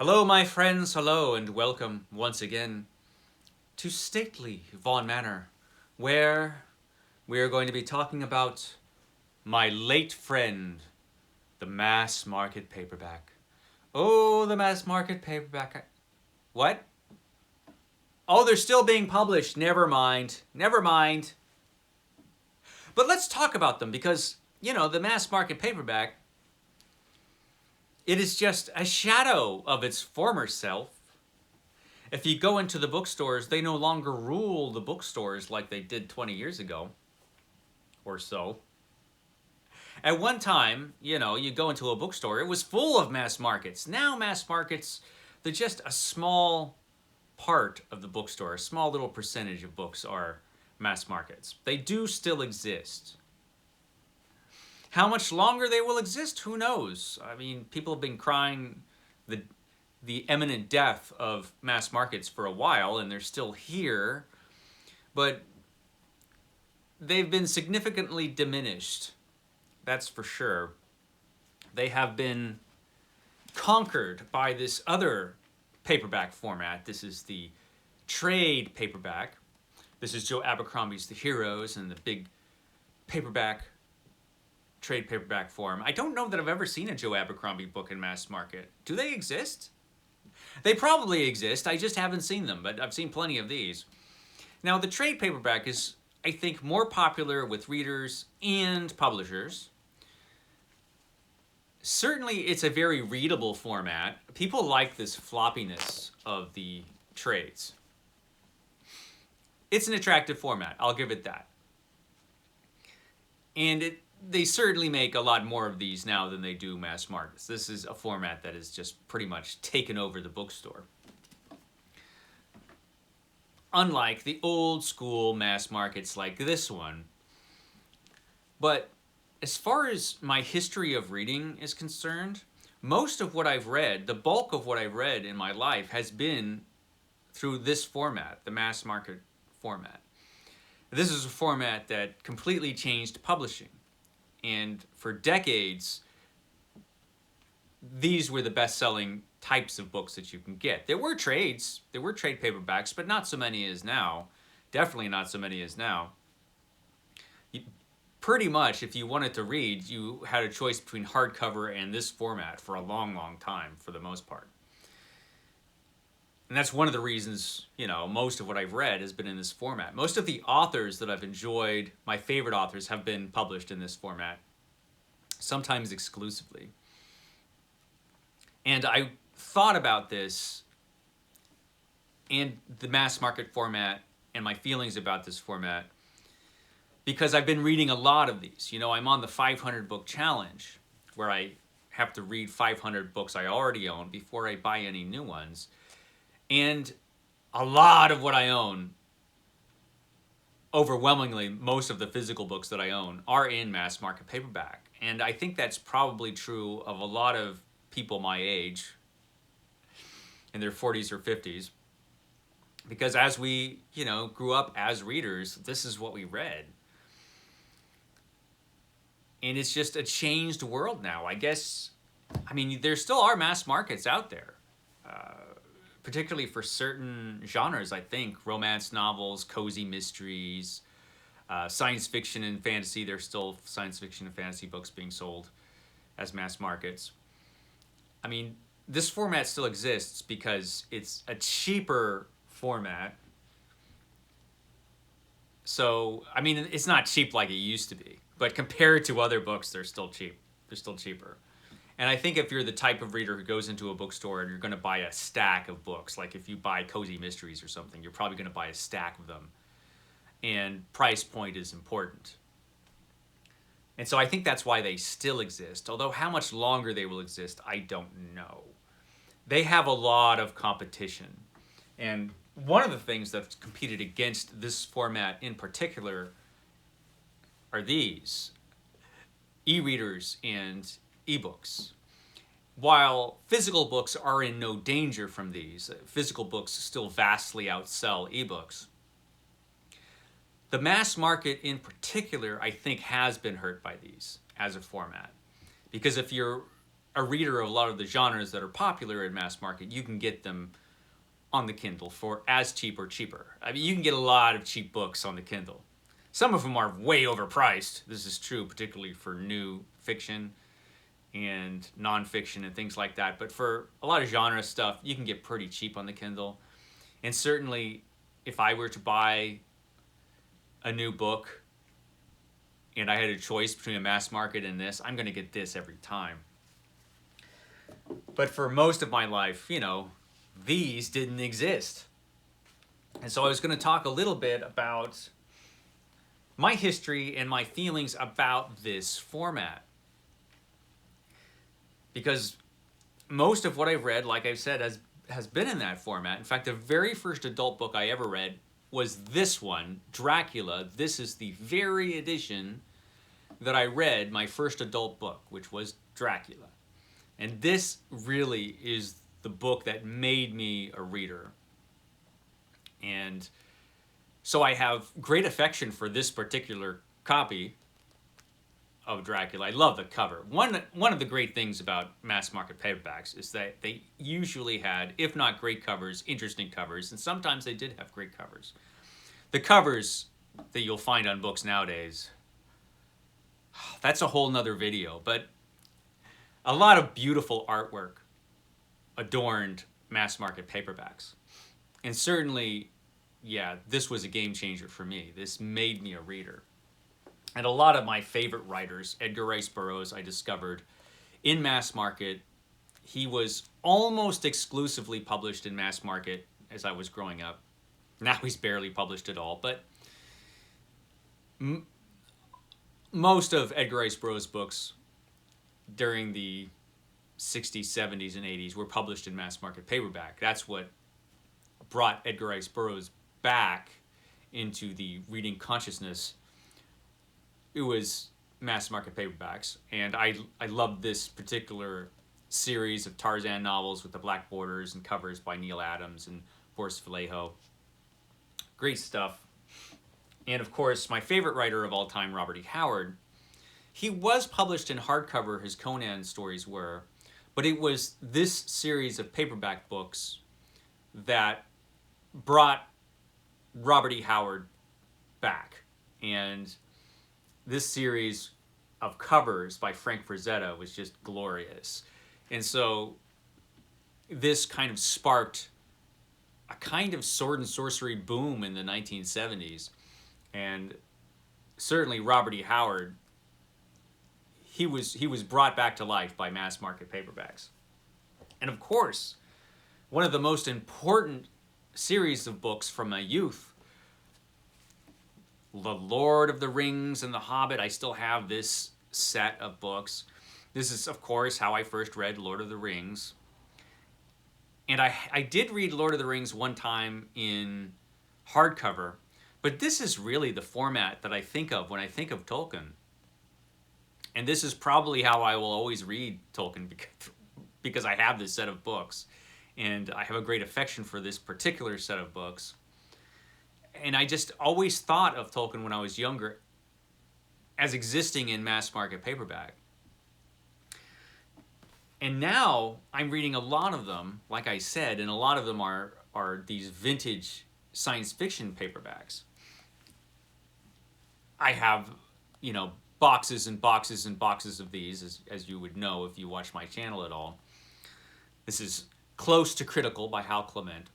Hello, my friends, hello, and welcome once again to stately Vaughan Manor, where we are going to be talking about my late friend, the Mass Market Paperback. Oh, the Mass Market Paperback. What? Oh, they're still being published. Never mind. Never mind. But let's talk about them because, the Mass Market Paperback, it is just a shadow of its former self. If you go into the bookstores, they no longer rule the bookstores like they did 20 years ago or so. At one time, you go into a bookstore, it was full of mass markets. Now mass markets, they're just a small part of the bookstore. A small little percentage of books are mass markets. They do still exist. How much longer they will exist, who knows? I mean, people have been crying the imminent death of mass markets for a while, and they're still here, but they've been significantly diminished. That's for sure. They have been conquered by this other paperback format. This is the trade paperback. This is Joe Abercrombie's The Heroes and the big paperback, trade paperback form. I don't know that I've ever seen a Joe Abercrombie book in mass market. Do they exist? They probably exist. I just haven't seen them, but I've seen plenty of these. Now, the trade paperback is, I think, more popular with readers and publishers. Certainly, it's a very readable format. People like this floppiness of the trades. It's an attractive format. I'll give it that. And they certainly make a lot more of these now than they do mass markets. This is a format that has just pretty much taken over the bookstore. Unlike the old school mass markets like this one. But as far as my history of reading is concerned, most of what I've read, the bulk of what I've read in my life has been through this format, the mass market format. This is a format that completely changed publishing. And for decades, these were the best-selling types of books that you can get. There were trade paperbacks, but not so many as now. Definitely not so many as now. Pretty much, if you wanted to read, you had a choice between hardcover and this format for a long, long time, for the most part. And that's one of the reasons, most of what I've read has been in this format. Most of the authors that I've enjoyed, my favorite authors, have been published in this format, sometimes exclusively. And I thought about this and the mass market format and my feelings about this format because I've been reading a lot of these. I'm on the 500 book challenge where I have to read 500 books I already own before I buy any new ones. And a lot of what I own, overwhelmingly, most of the physical books that I own are in mass market paperback. And I think that's probably true of a lot of people my age, in their 40s or 50s. Because as we, grew up as readers, this is what we read. And it's just a changed world now. There still are mass markets out there. Particularly for certain genres, I think. Romance novels, cozy mysteries, science fiction and fantasy. There's still science fiction and fantasy books being sold as mass markets. This format still exists because it's a cheaper format. So, it's not cheap like it used to be. But compared to other books, they're still cheap. They're still cheaper. And I think if you're the type of reader who goes into a bookstore and you're going to buy a stack of books, like if you buy cozy mysteries or something, you're probably going to buy a stack of them. And price point is important. And so I think that's why they still exist. Although how much longer they will exist, I don't know. They have a lot of competition. And one of the things that's competed against this format in particular are these e-readers and ebooks. While physical books are in no danger from these, physical books still vastly outsell ebooks. The mass market in particular, I think, has been hurt by these as a format. Because if you're a reader of a lot of the genres that are popular in mass market, you can get them on the Kindle for as cheap or cheaper. I mean, you can get a lot of cheap books on the Kindle. Some of them are way overpriced. This is true particularly for new fiction and nonfiction and things like that. But for a lot of genre stuff, you can get pretty cheap on the Kindle. And certainly, if I were to buy a new book and I had a choice between a mass market and this, I'm going to get this every time. But for most of my life, these didn't exist. And so I was going to talk a little bit about my history and my feelings about this format. Because most of what I've read, like I've said, has been in that format. In fact, the very first adult book I ever read was this one, Dracula. This is the very edition that I read, my first adult book, which was Dracula. And this really is the book that made me a reader. And so I have great affection for this particular copy of Dracula. I love the cover. One of the great things about mass market paperbacks is that they usually had, if not great covers, interesting covers, and sometimes they did have great covers. The covers that you'll find on books nowadays, that's a whole nother video, but a lot of beautiful artwork adorned mass market paperbacks. And certainly, yeah, this was a game changer for me. This made me a reader. And a lot of my favorite writers, Edgar Rice Burroughs, I discovered in mass market. He was almost exclusively published in mass market as I was growing up. Now he's barely published at all, but most of Edgar Rice Burroughs' books during the 60s, 70s, and 80s were published in mass market paperback. That's what brought Edgar Rice Burroughs back into the reading consciousness. It was mass market paperbacks, and I loved this particular series of Tarzan novels with the black borders and covers by Neil Adams and Boris Vallejo. Great stuff. And of course, my favorite writer of all time, Robert E. Howard. He was published in hardcover, his Conan stories were, but it was this series of paperback books that brought Robert E. Howard back. And this series of covers by Frank Frazetta was just glorious. And so this kind of sparked a kind of sword and sorcery boom in the 1970s. And certainly Robert E. Howard, he was brought back to life by mass market paperbacks. And of course, one of the most important series of books from my youth, The Lord of the Rings and The Hobbit. I still have this set of books. This is, of course, how I first read Lord of the Rings. And I did read Lord of the Rings one time in hardcover, but this is really the format that I think of when I think of Tolkien. And this is probably how I will always read Tolkien, because I have this set of books. And I have a great affection for this particular set of books. And I just always thought of Tolkien when I was younger as existing in mass market paperback. And now I'm reading a lot of them, like I said, and a lot of them are these vintage science fiction paperbacks. I have, boxes and boxes and boxes of these, as you would know if you watch my channel at all. This is Close to Critical by Hal Clement.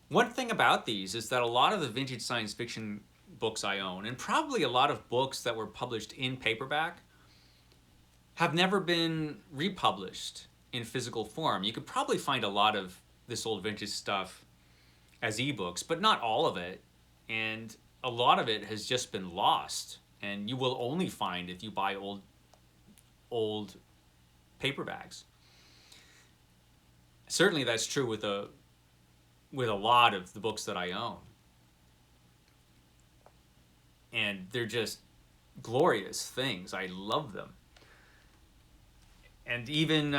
One thing about these is that a lot of the vintage science fiction books I own, and probably a lot of books that were published in paperback, have never been republished in physical form. You could probably find a lot of this old vintage stuff as ebooks, but not all of it. And a lot of it has just been lost, and you will only find if you buy old paperbacks. Certainly that's true with a lot of the books that I own. And they're just glorious things. I love them. And even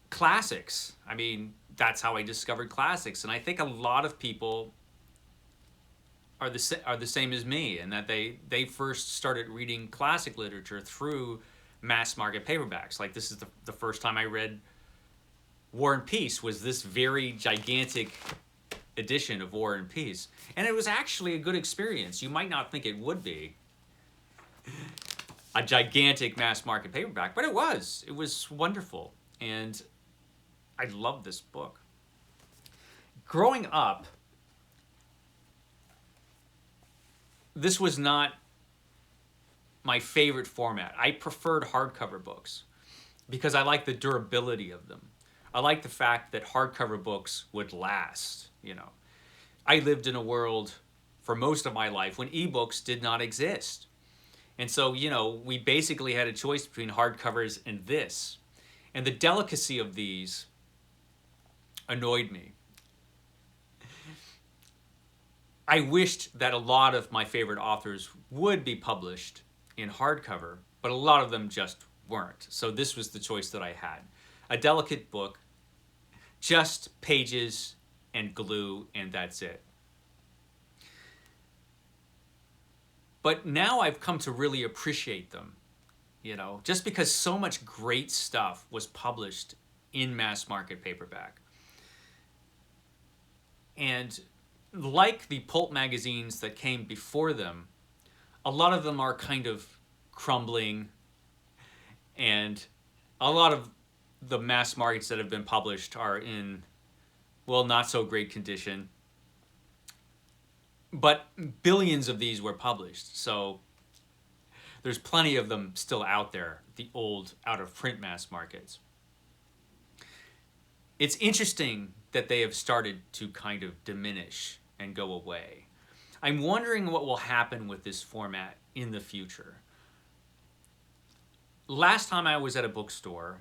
classics. I mean, that's how I discovered classics. And I think a lot of people are the same as me, in that they first started reading classic literature through mass market paperbacks. Like, this is the first time I read War and Peace, was this very gigantic edition of War and Peace. And it was actually a good experience. You might not think it would be a gigantic mass market paperback, but it was. It was wonderful. And I love this book. Growing up, this was not my favorite format. I preferred hardcover books because I like the durability of them. I like the fact that hardcover books would last, you know. I lived in a world for most of my life when ebooks did not exist. And so, you know, we basically had a choice between hardcovers and this. And the delicacy of these annoyed me. I wished that a lot of my favorite authors would be published in hardcover, but a lot of them just weren't. So this was the choice that I had. A delicate book, just pages and glue, and that's it. But now I've come to really appreciate them, you know, just because so much great stuff was published in mass market paperback. And like the pulp magazines that came before them, a lot of them are kind of crumbling, and a lot of the mass markets that have been published are in, well, not so great condition. But billions of these were published, so there's plenty of them still out there, the old out-of-print mass markets. It's interesting that they have started to kind of diminish and go away. I'm wondering what will happen with this format in the future. Last time I was at a bookstore,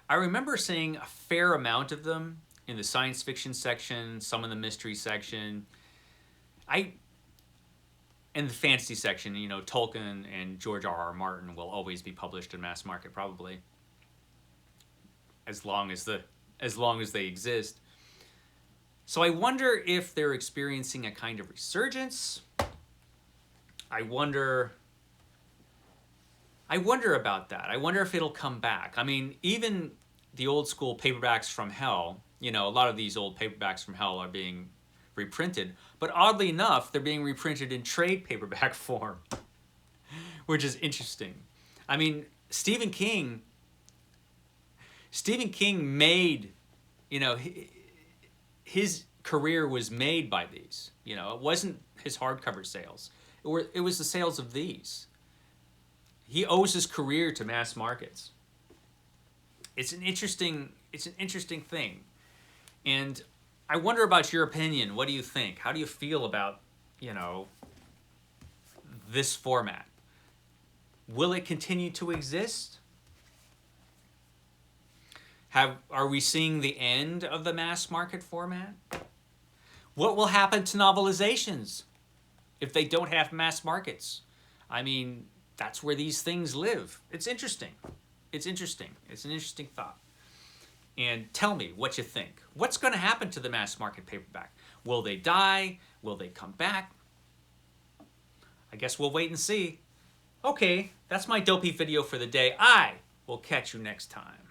I remember seeing a fair amount of them in the science fiction section, some in the mystery section. In the fantasy section, you know, Tolkien and George R.R. Martin will always be published in mass market, probably, as long as they exist. So I wonder if they're experiencing a kind of resurgence. I wonder about that. I wonder if it'll come back. I mean, even the old school paperbacks from hell, you know, a lot of these old paperbacks from hell are being reprinted, but oddly enough, they're being reprinted in trade paperback form, which is interesting. I mean, Stephen King made, you know, his career was made by these. You know, it wasn't his hardcover sales. It was the sales of these. He owes his career to mass markets. It's an interesting thing. And I wonder about your opinion. What do you think? How do you feel about, you know, this format? Will it continue to exist? Are we seeing the end of the mass market format? What will happen to novelizations if they don't have mass markets? I mean, that's where these things live. It's interesting. It's interesting. It's an interesting thought. And tell me what you think. What's going to happen to the mass market paperback? Will they die? Will they come back? I guess we'll wait and see. Okay, that's my dopey video for the day. I will catch you next time.